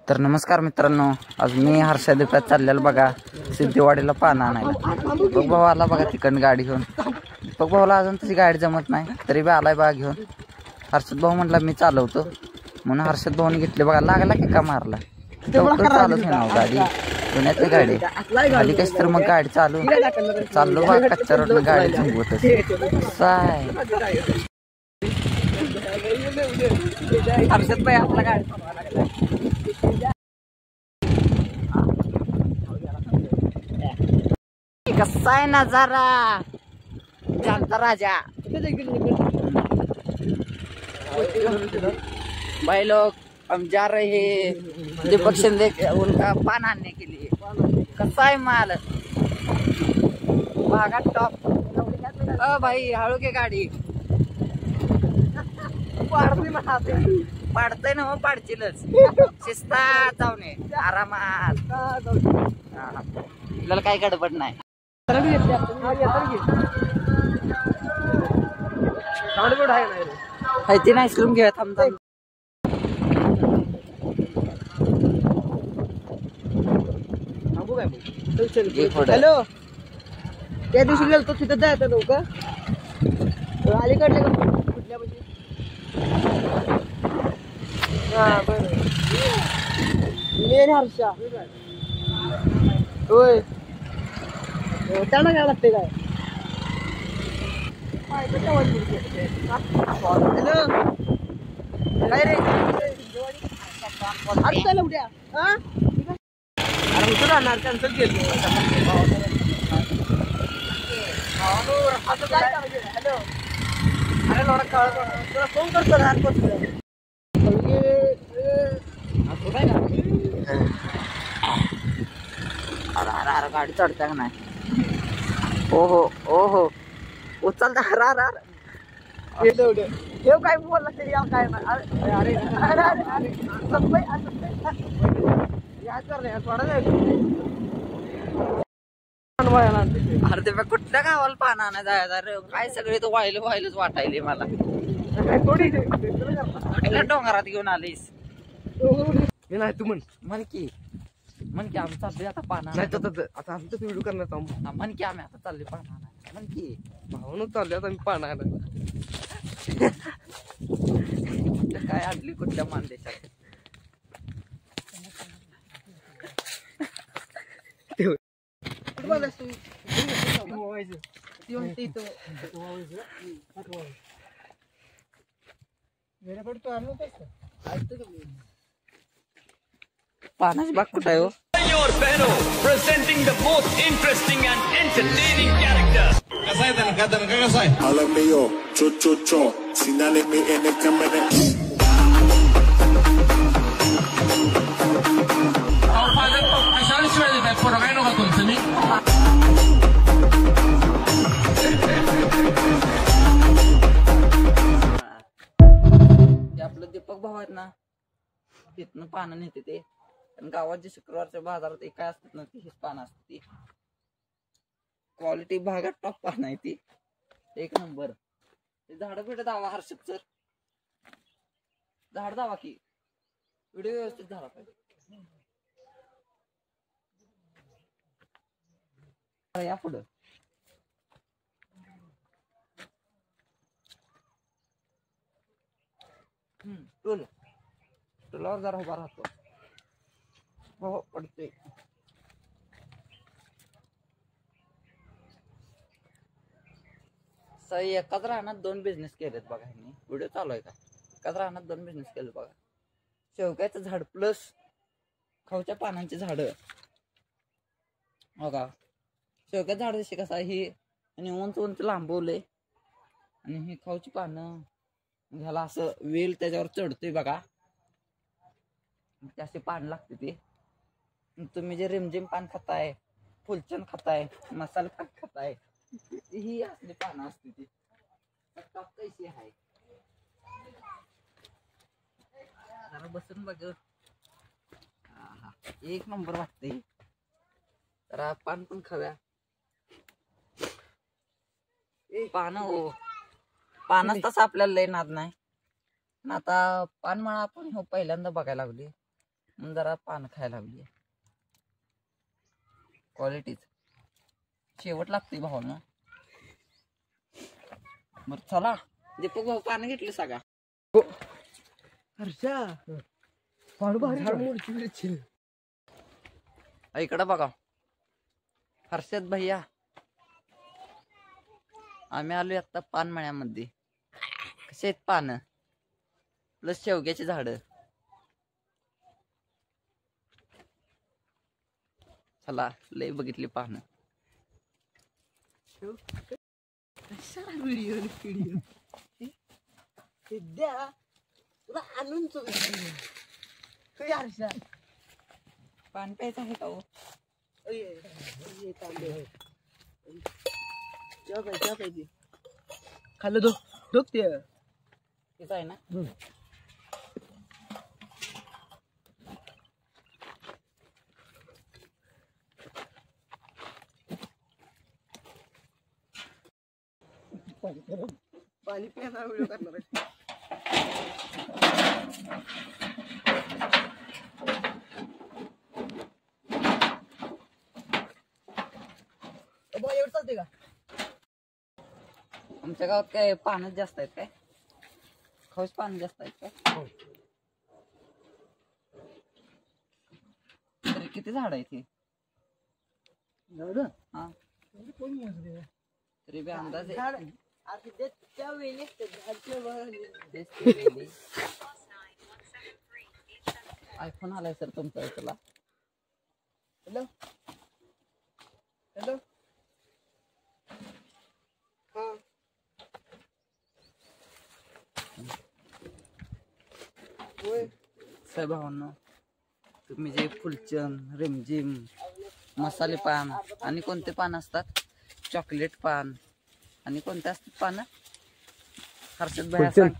तर नमस्कार मित्रांनो, आज मी हर्षद चाललेलो बघा सिद्धेवाडीला पान आणायला. बघ भाऊ आला बघा तिकडनं गाडी घेऊन. बघ भाऊला अजून तशी गाडी जमत नाही तरी बी आलाय बघा घेऊन. हर्षद भाऊ म्हटला मी चालवतो म्हणून हर्षद भाऊने घेतले बघा. लागला की का मारला लवकर चालत आहे ना गाडी, पुण्यातली गाडी आली कशी तर मग गाडी चाललो बघा. कच्च्या रोडने गाडी थांबवत हर्षद भाई आपला गाडी कसा आहे नजारा जानता राजा. भाई लोग हम जा रहे हैं दीपक शिंदे उनका पान आने के लिए. कसा आहे माल भागा टॉप. भाई हळू के गाडी पाडतय ना मग पाडशीलच. शिस्ता जाऊन आरामात, आपल्याला काही गडबड नाही. ती नाही स्लूम घेऊया थांबता. हॅलो, त्या दिवशी गेलो तिथं जायचं नव्हतं का अलीकडले कुठल्या पाशी. हा बरं, मी हर्षा होय. त्यांना काय लागते काय. हॅलो काय रे अरे उद्या हा अरे उतर राहणार कॅन्सल केलं. हॅलो अरे लोडा काळ तुला फोन करतो ना अरे गाडी चढत्या का नाही. ओहो ओहो उचलता. हे काय बोलला तरी काय नाही. अरे अरे अरे अरे ते कुठल्या गावाला पान आणा जायचं काय सगळे तो व्हायलंच वाटायले मला. कुठल्या डोंगरात घेऊन आलीस नाही तू म्हण की आम्ही चाललोय आता पाना. आता आमचं व्हिडिओ करण्याचा म्हण की आम्ही आता चाललोय पाना आणायला. म्हण की भावनच चाललोय आता मी पाना काय आणली कुठल्या मानदेशात. पानाची बाग कुठं आहे हो. Presenting the most interesting and entertaining character. Kasa है Holla me yo, cho cho cho. Sinale me en el camera. आपलं दीपक भाऊ आहेत ना, तिथनं पानं नेते ते. गावात जे शुक्रवारच्या बाजारात एक काय असतात ना ती पानं असतात. ती क्वालिटी भागात टॉप पान आहे ती, एक नंबर. झाड बिड दावा हर्षद सर, झाड दावा की व्हिडिओ व्यवस्थित झाला पाहिजे. या पुढं टोलावर जरा उभा राहतो. हो पडते. सही एकाच राहण्यात दोन बिझनेस केलेत बघा. व्हिडिओ चालू आहे का. एकाच राहण्यात दोन बिझनेस केले बघा. शेवग्याचं झाड प्लस खाऊच्या पानांची झाड बघा. शेवग्याचं झाड जशी कसं ही आणि उंच उंच लांबवले आणि ही खाऊची पानं ह्याला असं वेल त्याच्यावर चढतोय बघा. असे पान लागते ते. तुम्ही जे रिमझिम पान खाताय, फुलचंद खाताय, मसाला पान खाताय, ही असली पानं असते ती. कशी आहे जरा बसून बघ. एक नंबर वाटते. जरा पान पण खाव्या. पानं हो पानाच तसं आपल्याला लय नाद नाही. आता पानमाळा आपण हो पहिल्यांदा बघायला लागली. म्हणून जरा पान खायला लागली. क्वालिटीच शेवट लागते भावानं. बर चला दीपक भाऊ पानं घेतले सगळा. हर्षा इकडं बघा हर्षद भैया, आम्ही आलोय आता पानमळ्यामध्ये. कसे आहेत पानं प्लस शेवग्याची झाड. चला लय बघितली पानं. व्हिडिओ द्या तुला आणून हर्षा पान प्यायचं आहे का हो? खाल्लं धोक ते तिचं आहे ना. पाणी प्यायला व्हिडिओ करणार आहे. एवढं चालते का? आमच्या गावात काय पानच जास्त आहेत काय? खाऊच पान जास्त आहेत काय? तरी किती झाड आहेत हे? हा तरी बी अंदाज आहे. आयफोन आलाय सर तुमचा तुला. हॅलो हॅलो हा साहेब भावांनो, तुम्ही जे फुलचंद, रिमझिम, मसाले पान आणि कोणते पान असतात, चॉकलेट पान आणि कोणते असतात पान हर्षद भाई सांग.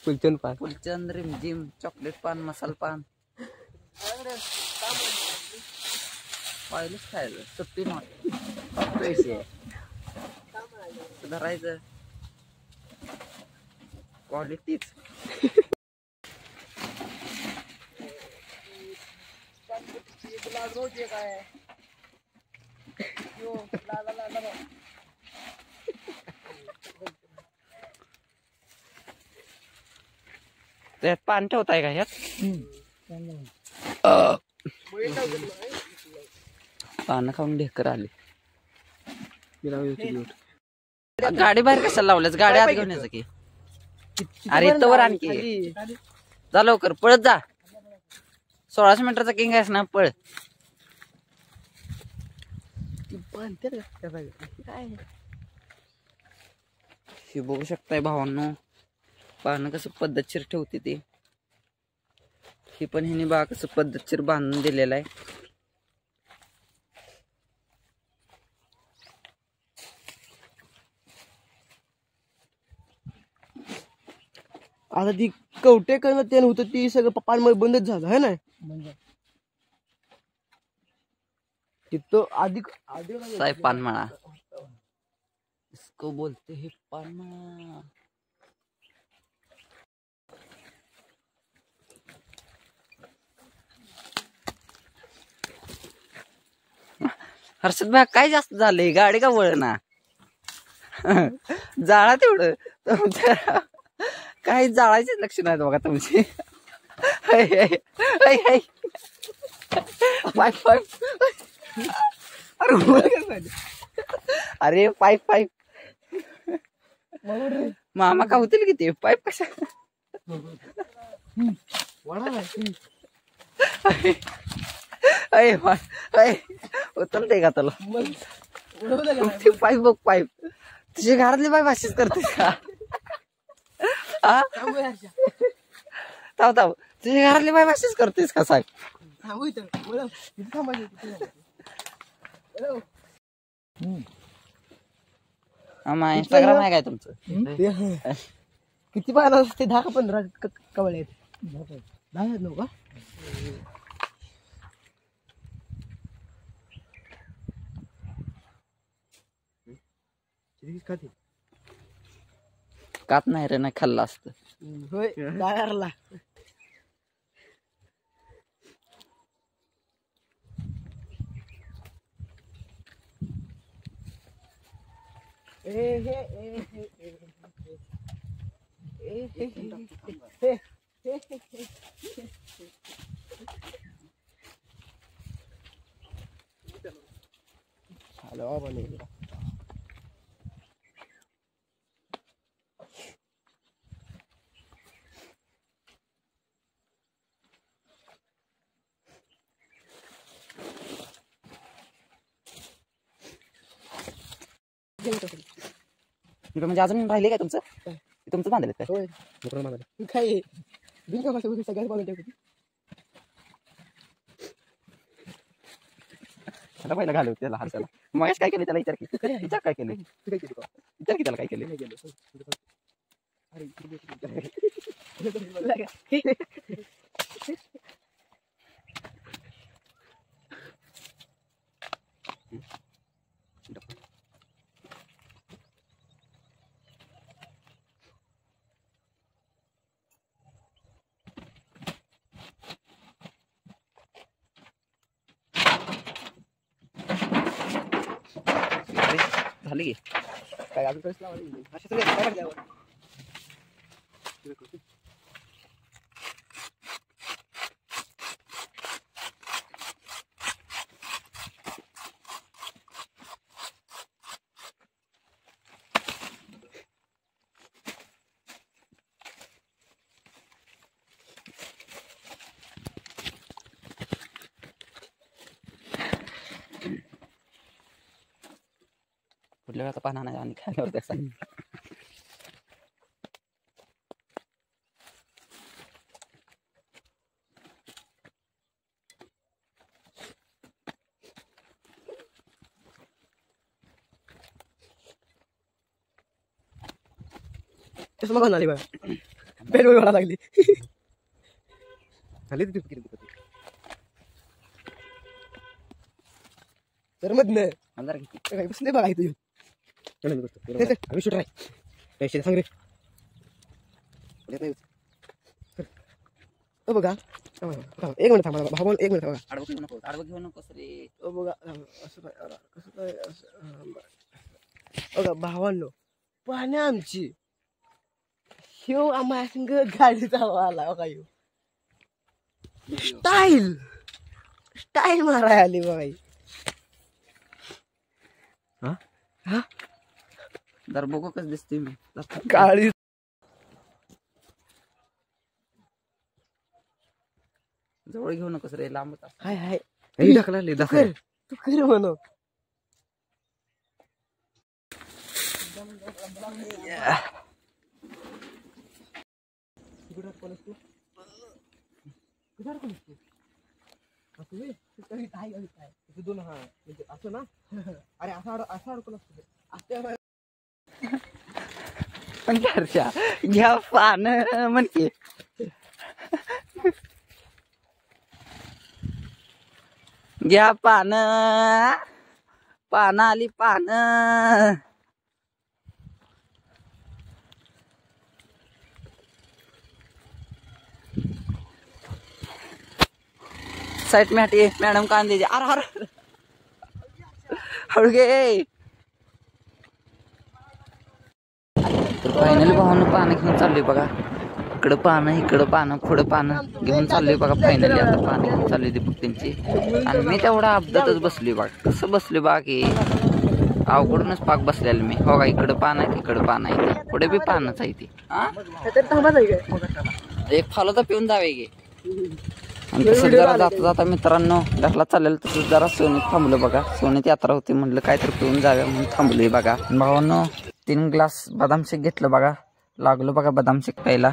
फुलचंद पान, फुलचंद, रिमझिम, चॉकलेट पान, मसाला पान पाहिलंच खायचं. सुट्टी नॉट पैसे धरायचं क्वालिटीच. रोज एक आहे त्यात पान ठेवताय का ह्यात? पानं खाऊन ढेकर आले. गाडी बाहेर कशाला लावल्यास? गाडी आत घेऊन यायचं की. अरे इथं वर आणखी जा लवकर, पळत जा. 16 मिनिटाचा किंग आहेस ना, पळ. हे बघू शकताय भावांनो, पानं कसं पद्धतशीर ठेवते ते. हे पण ह्याने बघा कसं पद्धतशीर बांधून दिलेलं आहे. आता ती कवटे करणं ते होतं ती सगळं पप्पांमुळे बंदच झालं है ना. तिथं आधी साहेब पानमळा इसको बोलते हैं पानमळा. हर्षद भाई काय जास्त झालंय? गाडी का वळना? जाळा तेवढं तुमच्या. काही जाळायचे लक्षण आहेत बघा तुमची. अरे पाईप मामा का होतील कि ते पाईप कशा. उचलते का तुला पाईप? बघ पाईप तुझी घरातली पाईप अशीच करते का? थांब तुझी घरातली पाईप अशीच करतेस का? सांग. इंस्टाग्राम आहे काय तुमचं? किती पाहिलं असते? 10 का 15 कवळे आहेत. 10 आहेत नव्हता. कात नाही रे, नाही खाल्लं असतं. होय काय करला म्हणजे अजून राहिले काय तुमचं तुमचं बांधलं काय होय काय बिनकामाच्या सगळ्यात बांधून ठेवतो. त्याला पहिला घालू त्याला हाताला मग काय केलं त्याला विचार की काय केलं विचार की त्याला काय केलं झाली की काय अजून कसं लावायचं अशा सगळ्या काय टाकल्यावर कुठल्या वेळाचा पाहणार नाही आणि खाल्यावर त्याचा कसं मग आली बघा पेन वळा लागली झाली ती फिकिरी तर मधनं अंधार किती काय बसले बघा इथं आम्ही शूट राही पैसे सांग रे बघा एक मिनिट थांबा भाऊ एक मिनिट बघा आडवं घेऊ नकोस रे बघा असं काय कसं काय असं बघा भावांनो पाहण्या आमची ह्यो आम्हाला संग गाडी चालवायला बघा ह्यो स्टाईल स्टाईल माराय आली बघा जर बघू कसं दिसते मी काळी जवळ घेऊ नकोस रे लांब हाय हाय ढकला तू कर म्हणू असं ना अरे असं अडकून असतो घ्या पान म्हणते घ्या पान पान आली पान साईड में हटिए मैडम कान दीजिए अरे अरे हळगे तर फायनली भावानं पानं घेऊन चाललोय बघा इकडं पानं पुढं पानं घेऊन चाललोय बघा फायनली आता पानं घेऊन चाललोय दीपक त्यांची आणि मी तेवढा अपघातच बसलोय बघा कसं बसलोय बघा की अवघडूनच पाक बसलेलं मी हो का इकडं पान आहे तिकडं पान आहे पुढे बी पानच आहे ती एक फॉलो तर पिऊन जावे गे आणि तसं जरा जाता जाता मित्रांनो घरला चाललेलं तसंच जरा सोनीत थांबलो बघा सोनीत यात्रा होती म्हटलं काहीतरी पिऊन जाव्या म्हणून थांबलोय बघा भावांनो 3 ग्लास बदाम शेक घेतलं बघा लागलो बघा बदाम शेक प्यायला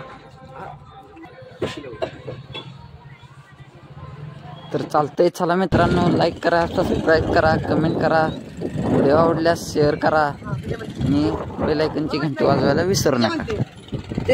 तर चालतंय चला मित्रांनो लाईक करा सबस्क्राईब करा कमेंट करा व्हिडिओ आवडल्यास शेअर करा आणि बेल आयकॉनची घंटी वाजवायला विसरू नका